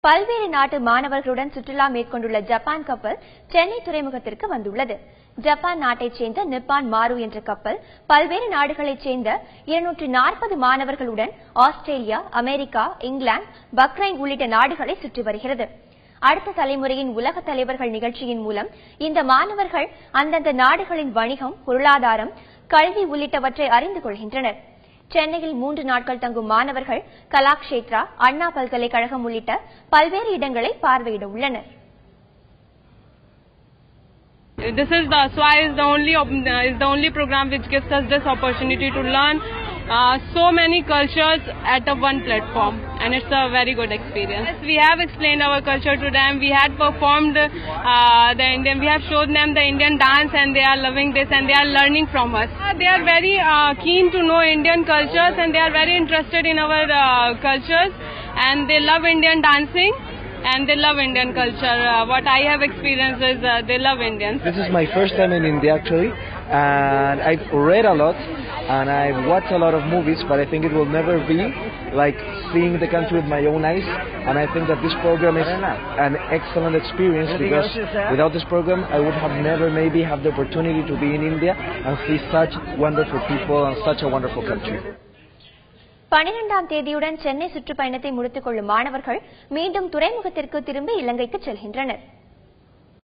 பல்வேறு நாட்டு மாணவர்களுடன் சுற்றுலா மேற்கொண்டுள்ள ஜப்பான் கப்பல் சென்னை துறைமுகத்திற்கு வந்துள்ளது. ஜப்பான் நாட்டைச் சேர்ந்த நிப்பான் மாரு என்ற கப்பல் பல்வேறு நாடுகளைச் சேர்ந்த 240 மாணவர்களுடன் ஆஸ்திரேலியா, அமெரிக்கா, இங்கிலாந்து, பக்ரைன் உள்ளிட்ட நாடுகளை சுற்றி வருகிறது. அடுத்த தலைமுறையின் உலக தலைவர்கள் நிகழ்ச்சியின் மூலம் இந்த மாணவர்கள் அந்தந்த நாடுகளின் வணிகம், பொருளாதாரம், கல்வி உள்ளிட்டவற்றை அறிந்து கொள்கின்றனர். சென்னையில் 3 நாட்கள் தங்கும் மாணவர்கள் கலாக்ஷேத்ரா, அண்ணா பல்கலைக்கழகம் உள்ளிட்ட பல்வேறு இடங்களை பார்வையிட உள்ளனர். This is the SWI is the only program which gives us this opportunity to learn so many cultures at a one platform, and it's a very good experience. Yes, we have explained our culture to them. We had performed the Indian. We have shown them the Indian dance, and they are loving this, and they are learning from us. They are very keen to know Indian cultures, and they are very interested in our cultures, and they love Indian dancing. And they love Indian culture. What I have experienced is they love Indians. This is my first time in India actually, and I've read a lot and I've watched a lot of movies, but I think it will never be like seeing the country with my own eyes. And I think that this program is an excellent experience, because without this program I would have never maybe have the opportunity to be in India and see such wonderful people and such a wonderful country. 12ஆம் தேதியுடன் சென்னை சுற்றுப்பயணத்தை முடித்துக் கொள்ளும் மாணவர்கள் மீண்டும் துறைமுகத்திற்கு திரும்பி இலங்கைக்கு செல்கின்றனர்.